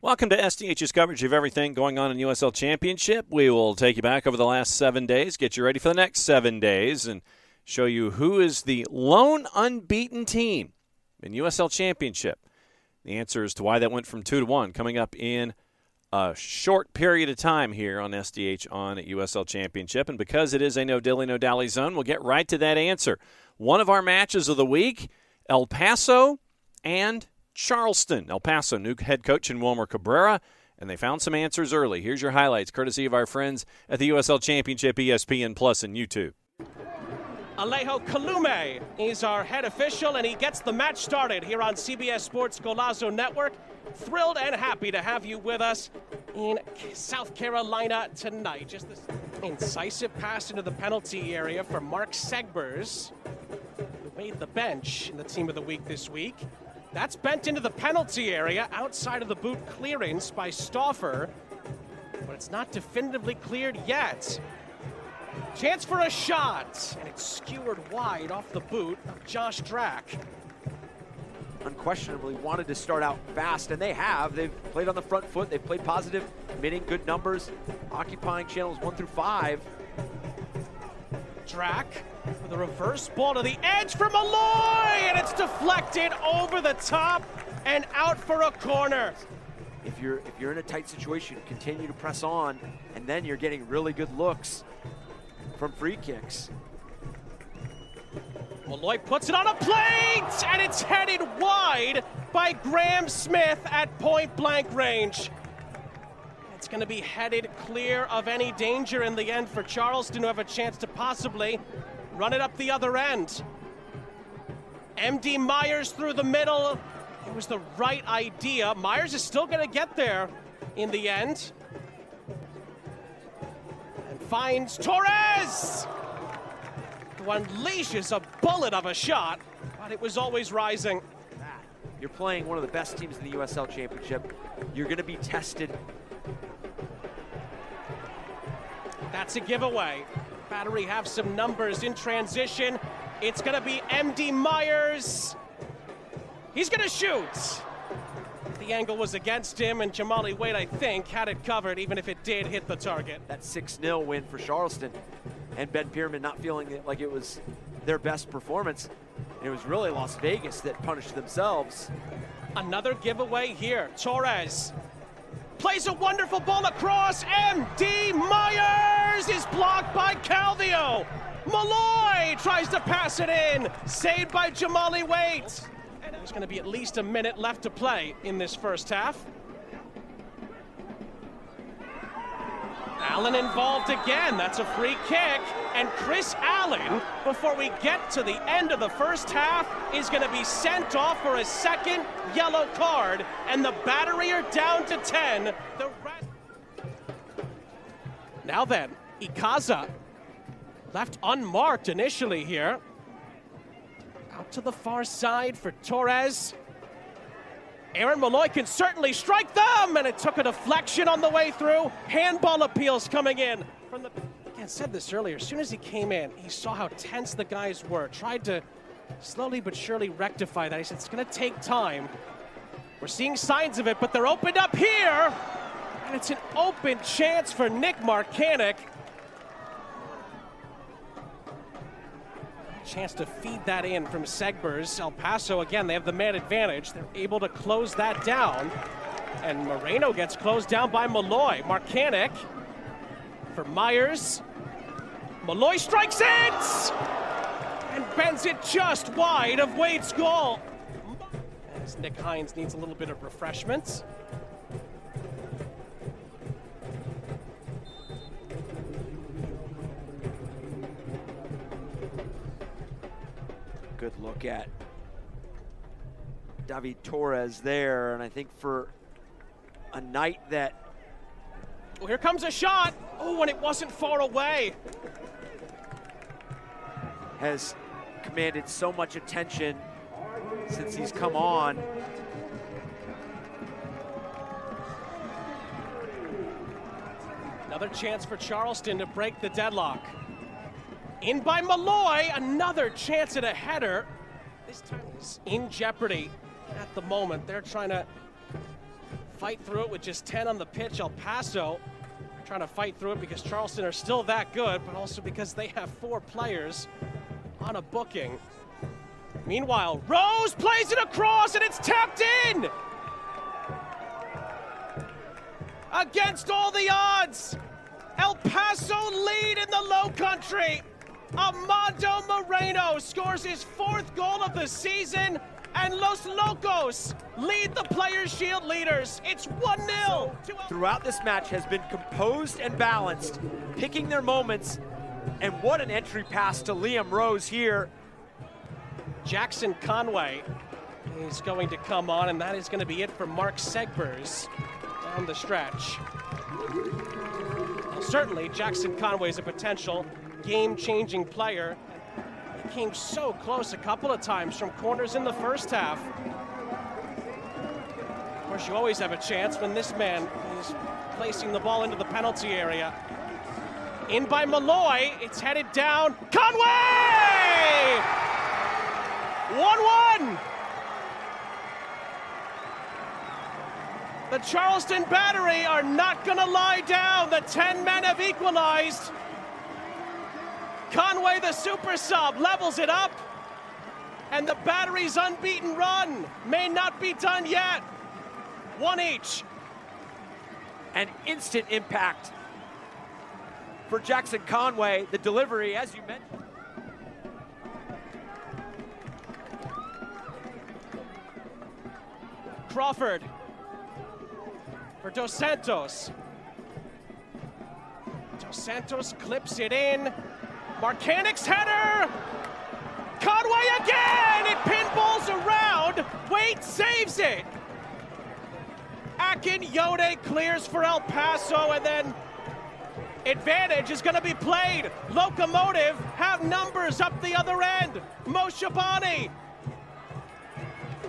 Welcome to SDH's coverage of everything going on in USL Championship. We will take you back over the last 7 days, get you ready for the next 7 days, and show you who is the lone unbeaten team in USL Championship. The answer as to why that went from 2-1 coming up in a short period of time here on SDH on USL Championship. And because it is a no-dilly, no-dally zone, we'll get right to that answer. One of our matches of the week, El Paso and Charleston. El Paso, new head coach in Wilmer Cabrera, and they found some answers early. Here's your highlights, courtesy of our friends at the USL Championship, ESPN Plus, and YouTube. Alejo Kalume is our head official, and he gets the match started here on CBS Sports Golazo Network. Thrilled and happy to have you with us in South Carolina tonight. Just this incisive pass into the penalty area for Mark Segbers, who made the bench in the Team of the Week this week. That's bent into the penalty area outside of the boot clearance by Stauffer, but it's not definitively cleared yet. Chance for a shot, and it's skewered wide off the boot of Josh Drack. Unquestionably wanted to start out fast, and they have. They've played on the front foot. They've played positive, committing good numbers, occupying channels 1 through 5. Drack with a reverse ball to the edge for Malloy, and it's deflected over the top and out for a corner. If you're in a tight situation, continue to press on, and then you're getting really good looks from free kicks. Malloy puts it on a plate, and it's headed wide by Graham Smith at point-blank range. It's going to be headed clear of any danger in the end for Charleston, who have a chance to possibly run it up the other end. MD Myers through the middle. It was the right idea. Myers is still going to get there in the end. And finds Torres, who unleashes a bullet of a shot, but it was always rising. You're playing one of the best teams in the USL Championship. You're going to be tested. That's a giveaway. Battery have some numbers in transition. It's going to be MD Myers. He's going to shoot. The angle was against him, and Jamali Wade, I think, had it covered, even if it did hit the target. That 6-0 win for Charleston, and Ben Pierman not feeling it like it was their best performance. It was really Las Vegas that punished themselves. Another giveaway here. Torres plays a wonderful ball across. MD Myers is blocked by Calvio. Malloy tries to pass it in. Saved by Jamali Wade. And there's going to be at least a minute left to play in this first half. Allen involved again. That's a free kick. And Chris Allen, before we get to the end of the first half, is going to be sent off for a second yellow card. And the Battery are down to 10. Now then, Ikaza left unmarked initially here. Out to the far side for Torres. Aaron Malloy can certainly strike them, and it took a deflection on the way through. Handball appeals coming in. I said this earlier, as soon as he came in, he saw how tense the guys were. Tried to slowly but surely rectify that. He said, it's going to take time. We're seeing signs of it, but they're opened up here. And it's an open chance for Nick Marcanic. Chance to feed that in from Segbers. El Paso, again, they have the man advantage. They're able to close that down. And Moreno gets closed down by Malloy. Marcanic for Myers. Malloy strikes it! And bends it just wide of Wade's goal. As Nick Hines needs a little bit of refreshment. Good look at David Torres there, and I think for a night that... Oh, here comes a shot. Oh, and it wasn't far away. Has commanded so much attention since he's come on. Another chance for Charleston to break the deadlock. In by Malloy, another chance at a header. This time he's in jeopardy at the moment. They're trying to fight through it with just 10 on the pitch. El Paso trying to fight through it because Charleston are still that good, but also because they have 4 players on a booking. Meanwhile, Rose plays it across and it's tapped in! Against all the odds, El Paso lead in the Low Country. Armando Moreno scores his 4th goal of the season, and Los Locos lead the Players' Shield leaders. It's 1-0. Throughout this match has been composed and balanced, picking their moments, and what an entry pass to Liam Rose here. Jackson Conway is going to come on, and that is going to be it for Mark Segbers down the stretch. Well, certainly, Jackson Conway is a potential game-changing player. He came so close a couple of times from corners in the first half. Of course, you always have a chance when this man is placing the ball into the penalty area. In by Malloy, it's headed down. Conway! 1-1! The Charleston Battery are not going to lie down. The 10 men have equalized. Conway, the super sub, levels it up. And the Battery's unbeaten run may not be done yet. 1 each. An instant impact for Jackson Conway. The delivery, as you mentioned. Crawford for Dos Santos. Dos Santos clips it in. Marcanic's header. Conway again. It pinballs around. Wade saves it. Akin Yode clears for El Paso, and then advantage is going to be played. Locomotive have numbers up the other end. Moshabani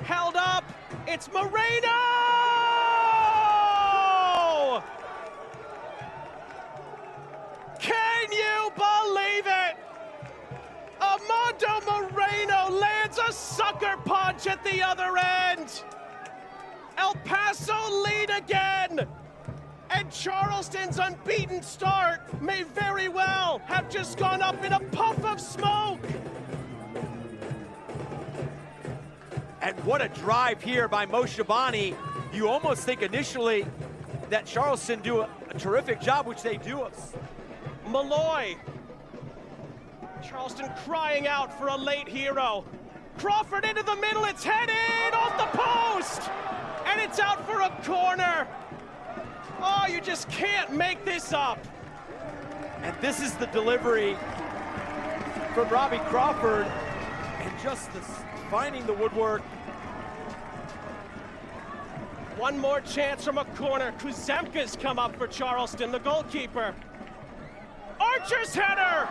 held up. It's Moreno! Can you believe it? Armando Moreno lands a sucker punch at the other end. El Paso lead again. And Charleston's unbeaten start may very well have just gone up in a puff of smoke. And what a drive here by Moshabani. You almost think initially that Charleston do a terrific job, which they do. Malloy. Charleston crying out for a late hero. Crawford into the middle, it's headed off the post! And it's out for a corner. Oh, you just can't make this up. And this is the delivery from Robbie Crawford. And just finding the woodwork. One more chance from a corner. Kuzemka's come up for Charleston, the goalkeeper. Archer's header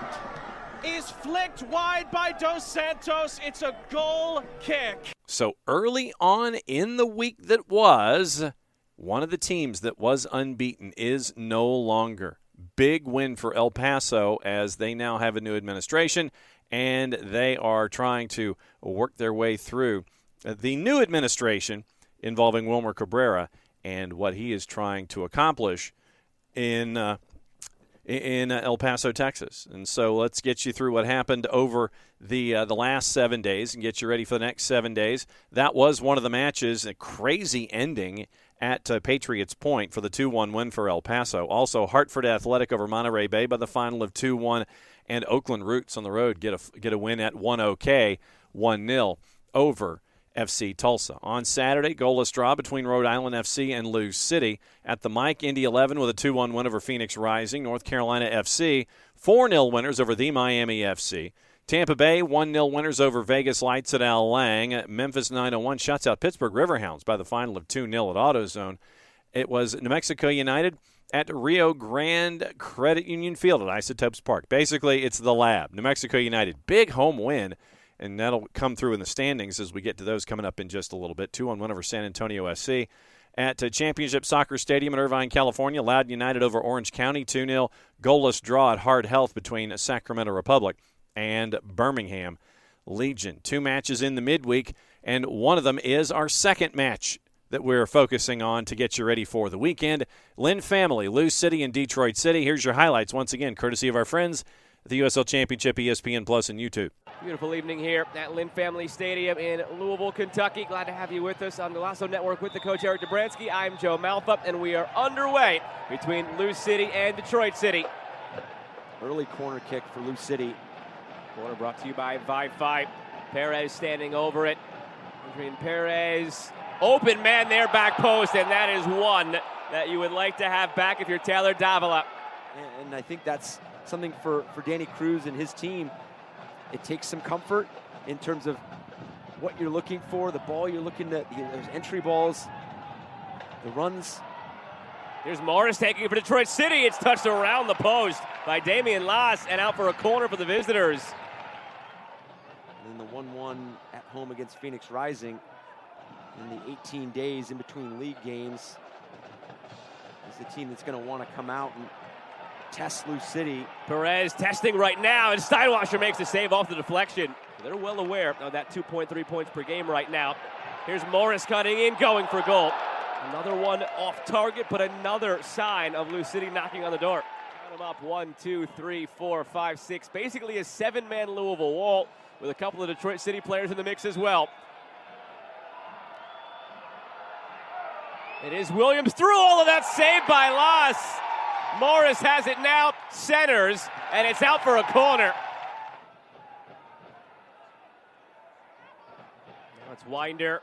is flicked wide by Dos Santos. It's a goal kick. So early on in the week that was, one of the teams that was unbeaten is no longer. Big win for El Paso as they now have a new administration, and they are trying to work their way through the new administration involving Wilmer Cabrera and what he is trying to accomplish in El Paso, Texas. And so let's get you through what happened over the last 7 days and get you ready for the next 7 days. That was one of the matches, a crazy ending at Patriots Point for the 2-1 win for El Paso. Also, Hartford Athletic over Monterey Bay by the final of 2-1, and Oakland Roots on the road get a win at 1-OK, 1-0 over FC Tulsa. On Saturday, goalless draw between Rhode Island FC and Lewis City. At the Mike, Indy 11 with a 2-1 win over Phoenix Rising. North Carolina FC, 4-0 winners over the Miami FC. Tampa Bay, 1-0 winners over Vegas Lights at Al Lang. Memphis 901 shuts out Pittsburgh Riverhounds by the final of 2-0 at AutoZone. It was New Mexico United at Rio Grande Credit Union Field at Isotopes Park. Basically, it's the lab. New Mexico United, big home win. And that'll come through in the standings as we get to those coming up in just a little bit. 2-1 win over San Antonio SC. At Championship Soccer Stadium in Irvine, California, Loudoun United over Orange County, 2-0. Goalless draw at Hard Health between Sacramento Republic and Birmingham Legion. 2 matches in the midweek, and one of them is our second match that we're focusing on to get you ready for the weekend. Lynn family, Lou City and Detroit City. Here's your highlights once again, courtesy of our friends at the USL Championship, ESPN Plus, and YouTube. Beautiful evening here at Lynn Family Stadium in Louisville, Kentucky. Glad to have you with us on the Golazo Network with the coach Eric Dobransky. I'm Joe Malfa, and we are underway between Lou City and Detroit City. Early corner kick for Lou City. Corner brought to you by Wi-Fi. Perez standing over it. Adrian Perez. Open man there, back post, and that is one that you would like to have back if you're Taylor Davila. And I think that's something for Danny Cruz and his team. It takes some comfort in terms of what you're looking for, the ball you're looking at, those entry balls, the runs. Here's Morris taking it for Detroit City. It's touched around the post by Damian Lass and out for a corner for the visitors. And then the 1-1 at home against Phoenix Rising. In the 18 days in between league games, is the team that's going to want to come out and test Lou City. Perez testing right now, and Steinwasser makes the save off the deflection. They're well aware of that 2.3 points per game right now. Here's Morris cutting in, going for goal. Another one off target, but another sign of Lou City knocking on the door. Count them up, 1, 2, 3, 4, 5, 6. Basically a 7-man Louisville wall with a couple of Detroit City players in the mix as well. It is Williams through all of that, saved by Lass. Morris has it now, centers, and it's out for a corner. Now it's Winder.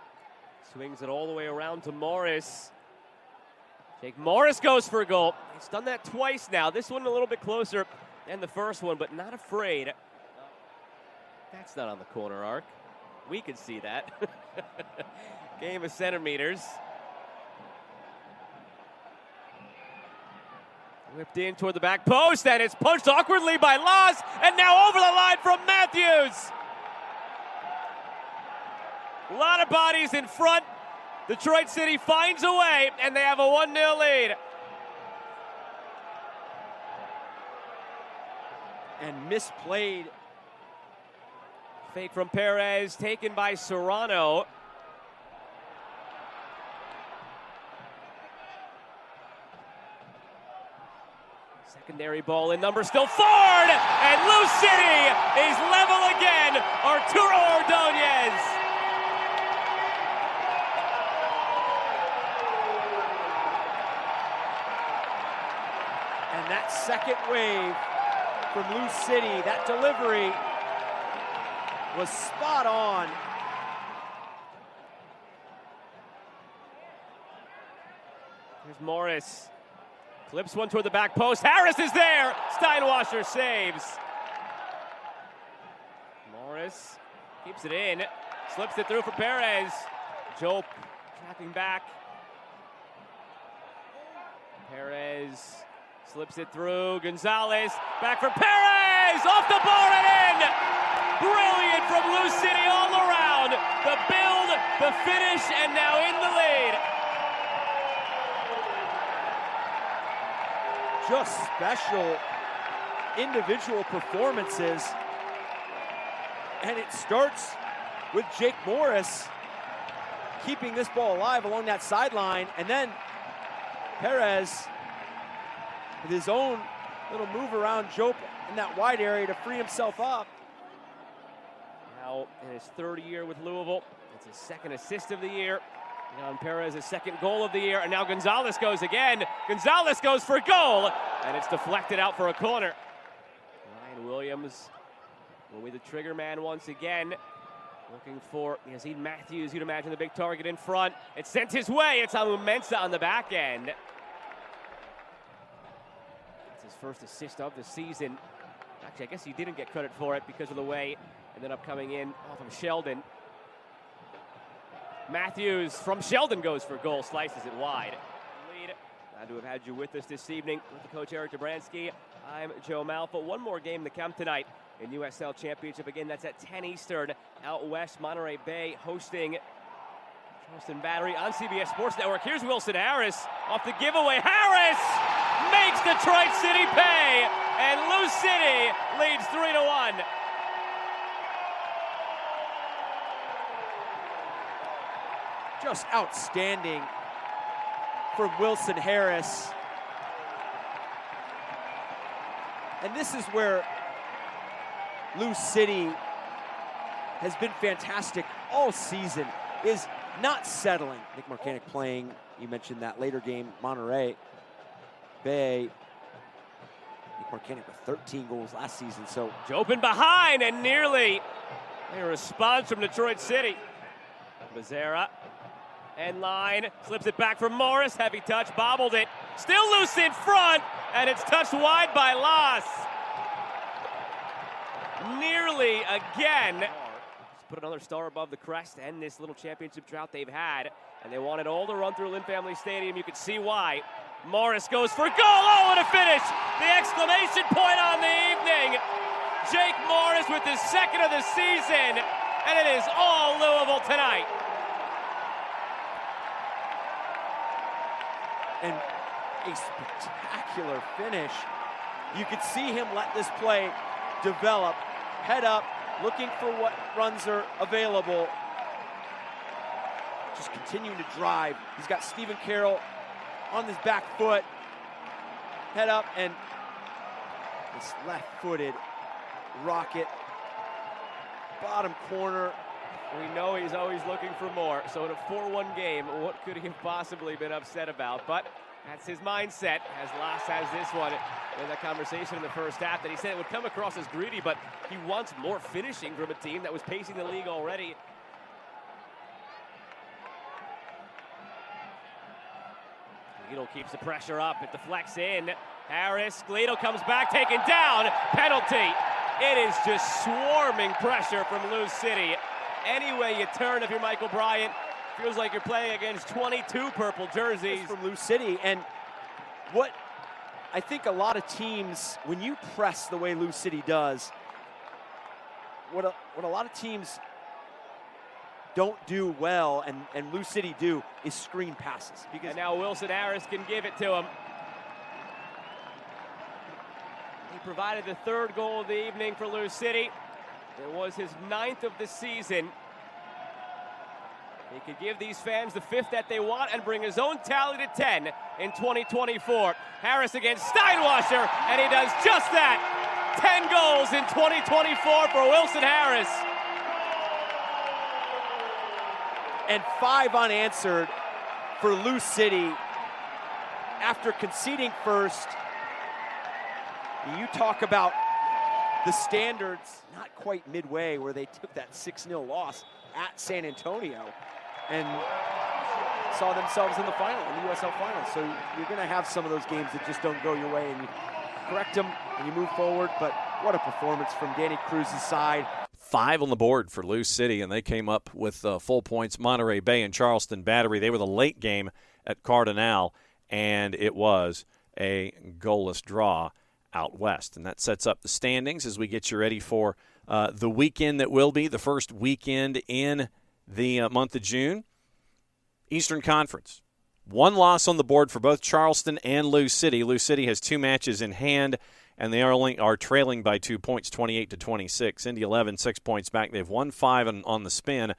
Swings it all the way around to Morris. Jake Morris goes for a goal. He's done that twice now. This one a little bit closer than the first one, but not afraid. That's not on the corner arc. We can see that. Game of centimeters. Whipped in toward the back post, and it's punched awkwardly by Lass, and now over the line from Matthews. A lot of bodies in front. Detroit City finds a way, and they have a 1-0 lead. And misplayed. Fake from Perez, taken by Serrano. Secondary ball in, number still forward, and Lou City is level again. Arturo Ordonez. And that second wave from Lou City, that delivery was spot on. Here's Morris. Flips one toward the back post. Harris is there. Steinwasser saves. Morris keeps it in. Slips it through for Perez. Joe tracking back. Perez slips it through. Gonzalez back for Perez. Off the board and in. Brilliant from Lou City all around. The build, the finish, and now in the lead. Just special individual performances. And it starts with Jake Morris keeping this ball alive along that sideline. And then Perez with his own little move around Jope in that wide area to free himself up. Now in his third year with Louisville, it's his second assist of the year. Leon Perez, his second goal of the year, and now Gonzalez goes again. Gonzalez goes for a goal, and it's deflected out for a corner. Ryan Williams will be the trigger man once again. Looking for Yazid Matthews, you'd imagine the big target in front. It's sent his way, it's Amumensa on the back end. That's his first assist of the season. Actually, I guess he didn't get credit for it because of the way it ended up coming in off of Sheldon. Matthews from Sheldon goes for goal, slices it wide. Lead. Glad to have had you with us this evening with the coach Eric Dobransky. I'm Joe Malfa. One more game to come tonight in USL Championship. Again, that's at 10 Eastern out west. Monterey Bay hosting Charleston Battery on CBS Sports Network. Here's Wilson Harris off the giveaway. Harris makes Detroit City pay, and Lou City leads 3-1. just outstanding from Wilson Harris. And this is where Lou City has been fantastic all season, is not settling. Nick Marcanic playing, you mentioned that later game, Monterey Bay. Nick Marcanic with 13 goals last season, so. Jobin behind and nearly a response from Detroit City. Becerra, end line, slips it back from Morris, heavy touch, bobbled it. Still loose in front, and it's touched wide by Las. Nearly again. Just put another star above the crest and this little championship drought they've had, and they wanted all to run through Lynn Family Stadium. You can see why. Morris goes for goal. Oh, what a finish! The exclamation point on the evening. Jake Morris with his second of the season, and it is all Louisville tonight. And a spectacular finish. You could see him let this play develop, head up, looking for what runs are available. Just continuing to drive. He's got Stephen Carroll on his back foot. Head up, and this left-footed rocket, bottom corner. We know he's always looking for more. So in a 4-1 game, what could he have possibly been upset about? But that's his mindset, as Las has this one. In that conversation in the first half that he said it would come across as greedy, but he wants more finishing from a team that was pacing the league already. Gleadle keeps the pressure up. It deflects in. Harris, Gleadle comes back, taken down. Penalty. It is just swarming pressure from Lou City. Any way you turn, if you're Michael Bryant, feels like you're playing against 22 purple jerseys. From Lou City, and what I think a lot of teams, when you press the way Lou City does, what a lot of teams don't do well, and Lou City do, is screen passes. Because and now Wilson Harris can give it to him. He provided the third goal of the evening for Lou City. It was his 9th of the season. He could give these fans the 5th that they want and bring his own tally to 10 in 2024. Harris against Steinwasser, and he does just that. 10 goals in 2024 for Wilson Harris. And 5 unanswered for Lou City after conceding first. You talk about the standards, not quite midway, where they took that 6-0 loss at San Antonio and saw themselves in the final, in the USL final. So you're going to have some of those games that just don't go your way, and you correct them and you move forward. But what a performance from Danny Cruz's side. 5 on the board for Lou City, and they came up with full points. Monterey Bay and Charleston Battery, they were the late game at Cardinal, and it was a goalless draw out west. And that sets up the standings as we get you ready for the weekend that will be the first weekend in the month of June. Eastern Conference. 1 loss on the board for both Charleston and Lou City. Lou City has 2 matches in hand, and they are trailing by 2 points, 28-26. Indy 11, 6 points back. They've won 5 on the spin.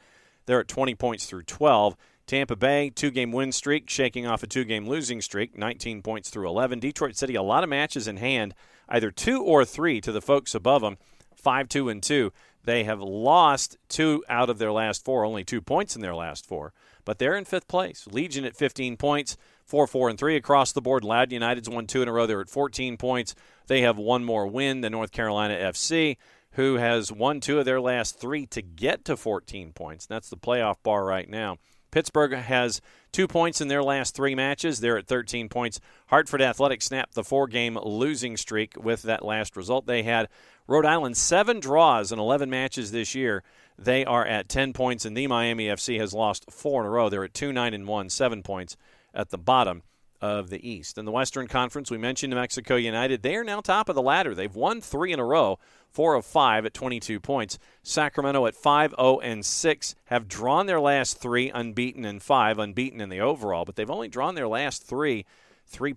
They're at 20 points through 12. Tampa Bay, 2-game win streak, shaking off a 2-game losing streak, 19 points through 11. Detroit City, a lot of matches in hand, either 2 or 3 to the folks above them, 5-2-2. They have lost 2 out of their last 4, only 2 points in their last 4. But they're in 5th place. Legion at 15 points, 4-4-3 across the board. Loudoun United's won 2 in a row. They're at 14 points. They have 1 more win than North Carolina FC, who has won 2 of their last 3 to get to 14 points. That's the playoff bar right now. Pittsburgh has 2 points in their last 3 matches. They're at 13 points. Hartford Athletic snapped the 4-game losing streak with that last result. They had Rhode Island 7 draws in 11 matches this year. They are at 10 points, and the Miami FC has lost 4 in a row. They're at 2-9-1, 7 points at the bottom of the East. In the Western Conference, we mentioned New Mexico United. They are now top of the ladder. They've won 3 in a row, 4 of 5 at 22 points. Sacramento at 5-0-6 have drawn their last 3, unbeaten in 5, unbeaten in the overall, but they've only drawn their last 3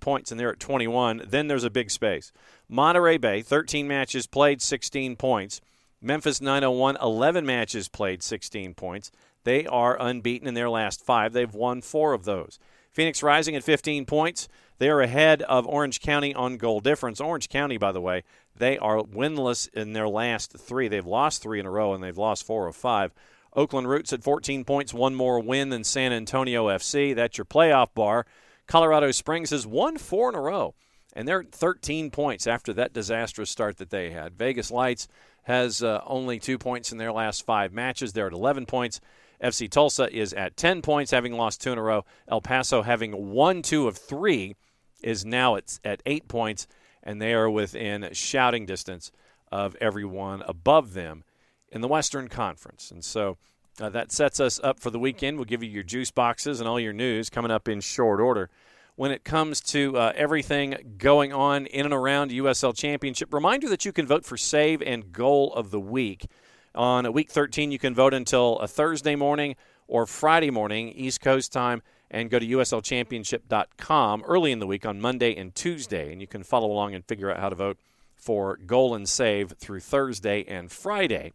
points, and they're at 21. Then there's a big space. Monterey Bay, 13 matches played, 16 points. Memphis 901, 11 matches played, 16 points. They are unbeaten in their last 5. They've won 4 of those. Phoenix Rising at 15 points. They are ahead of Orange County on goal difference. Orange County, by the way, they are winless in their last 3. They've lost 3 in a row, and they've lost 4 of 5. Oakland Roots at 14 points, 1 more win than San Antonio FC. That's your playoff bar. Colorado Springs has won 4 in a row, and they're at 13 points after that disastrous start that they had. Vegas Lights has only 2 points in their last 5 matches. They're at 11 points. FC Tulsa is at 10 points, having lost 2 in a row. El Paso, having won 2 of 3, is now at 8 points, and they are within shouting distance of everyone above them in the Western Conference. And so that sets us up for the weekend. We'll give you your juice boxes and all your news coming up in short order. When it comes to everything going on in and around USL Championship, reminder that you can vote for Save and Goal of the Week. On Week 13, you can vote until a Thursday morning or Friday morning, East Coast time, and go to uslchampionship.com early in the week on Monday and Tuesday, and you can follow along and figure out how to vote for Goal and Save through Thursday and Friday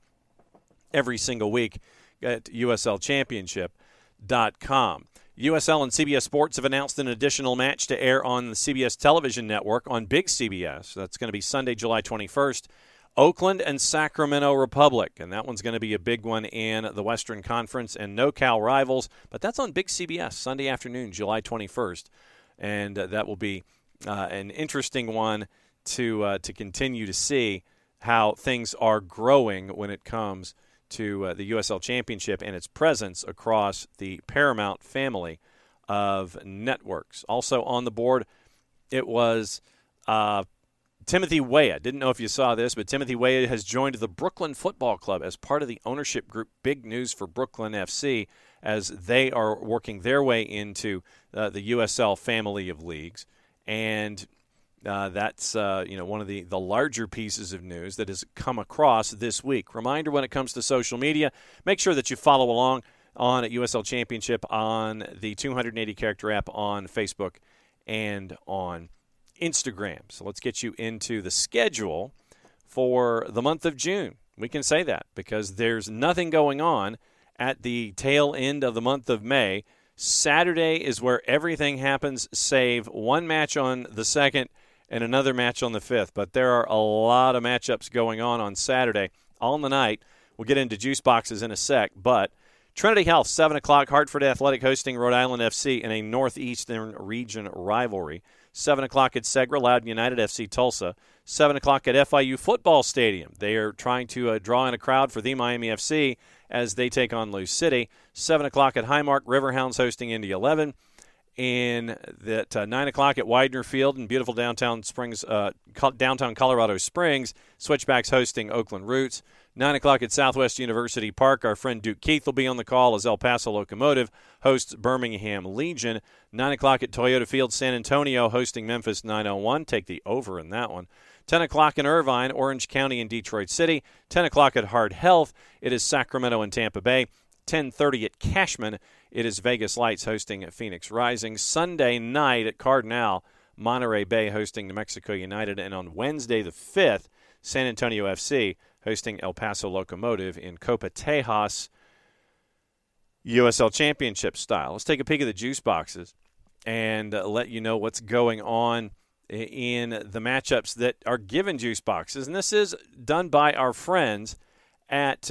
every single week at uslchampionship.com. USL and CBS Sports have announced an additional match to air on the CBS television network on Big CBS. That's going to be Sunday, July 21st. Oakland and Sacramento Republic, and that one's going to be a big one in the Western Conference, and no Cal rivals, but that's on Big CBS Sunday afternoon, July 21st, and that will be an interesting one to continue to see how things are growing when it comes to the USL Championship and its presence across the Paramount family of networks. Also on the board, it was Timothy Weah. Didn't know if you saw this, but Timothy Weah has joined the Brooklyn Football Club as part of the ownership group. Big news for Brooklyn FC as they are working their way into the USL family of leagues. And that's one of the larger pieces of news that has come across this week. Reminder when it comes to social media, make sure that you follow along on USL Championship on the 280-character app on Facebook and on Instagram. So let's get you into the schedule for the month of June. We can say that because there's nothing going on at the tail end of the month of May. Saturday is where everything happens, save one match on the 2nd and another match on the 5th. But there are a lot of matchups going on Saturday, all in the night. We'll get into juice boxes in a sec, but Trinity Health, 7 o'clock, Hartford Athletic hosting Rhode Island FC in a Northeastern region rivalry. 7 o'clock at Segra, Loudoun United FC Tulsa. 7 o'clock at FIU Football Stadium. They are trying to draw in a crowd for the Miami FC as they take on Lou City. 7 o'clock at Highmark, Riverhounds hosting Indy 11. In that 9 o'clock at Widener Field in beautiful downtown Colorado Springs, Switchbacks hosting Oakland Roots. 9 o'clock at Southwest University Park, our friend Duke Keith will be on the call as El Paso Locomotive hosts Birmingham Legion. 9 o'clock at Toyota Field, San Antonio hosting Memphis 901. Take the over in that one. 10 o'clock in Irvine, Orange County and Detroit City. 10 o'clock at Hard Health, it is Sacramento and Tampa Bay. 10:30 at Cashman, it is Vegas Lights hosting Phoenix Rising. Sunday night at Cardinal, Monterey Bay hosting New Mexico United. And on Wednesday the 5th, San Antonio FC hosting El Paso Locomotive in Copa Tejas, USL Championship style. Let's take a peek at the juice boxes and let you know what's going on in the matchups that are given juice boxes. And this is done by our friends at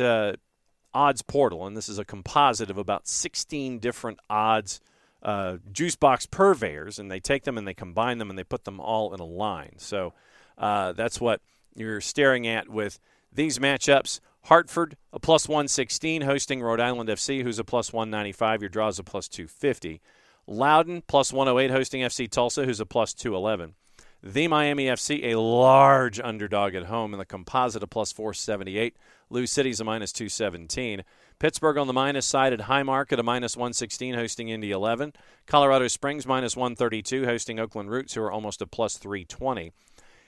Odds Portal, and this is a composite of about 16 different odds juice box purveyors, and they take them and they combine them and they put them all in a line. So that's what you're staring at with these matchups. Hartford, a plus 116, hosting Rhode Island FC, who's a plus 195. Your draw is a plus 250. Loudoun, plus 108, hosting FC Tulsa, who's a plus 211. The Miami FC, a large underdog at home in the composite, a plus 478. Lou City's a minus 217. Pittsburgh on the minus side at Highmark at a minus 116, hosting Indy 11. Colorado Springs, minus 132, hosting Oakland Roots, who are almost a plus 320.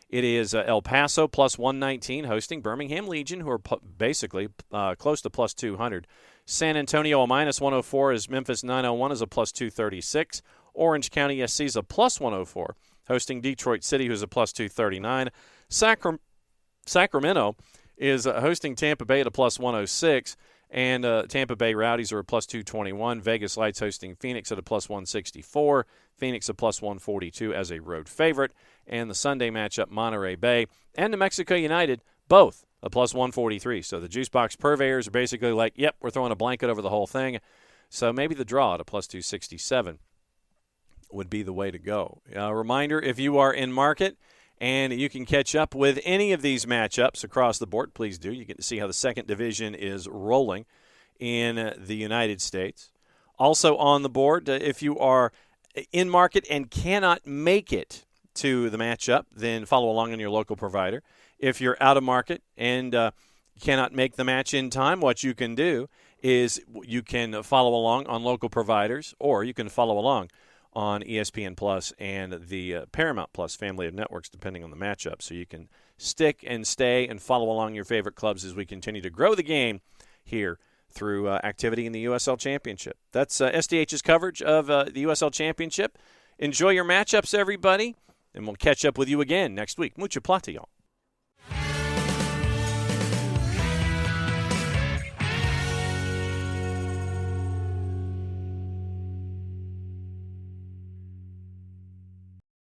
It is El Paso, plus 119, hosting Birmingham Legion, who are basically close to plus 200. San Antonio, a minus 104, as Memphis 901 is a plus 236. Orange County SC is a plus 104, hosting Detroit City, who's a plus 239. Sacramento is hosting Tampa Bay at a plus 106. And Tampa Bay Rowdies are a plus 221. Vegas Lights hosting Phoenix at a plus 164. Phoenix a plus 142 as a road favorite. And the Sunday matchup, Monterey Bay and New Mexico United, both a plus 143. So the juice box purveyors are basically like, yep, we're throwing a blanket over the whole thing. So maybe the draw at a plus 267 would be the way to go. A reminder, if you are in market and you can catch up with any of these matchups across the board, please do. You get to see how the second division is rolling in the United States. Also on the board, if you are in market and cannot make it to the matchup, then follow along on your local provider. If you're out of market and cannot make the match in time, what you can do is you can follow along on local providers, or you can follow along on ESPN Plus and the Paramount Plus family of networks, depending on the matchup. So you can stick and stay and follow along your favorite clubs as we continue to grow the game here through activity in the USL Championship. That's SDH's coverage of the USL Championship. Enjoy your matchups, everybody, and we'll catch up with you again next week. Mucha plata, y'all.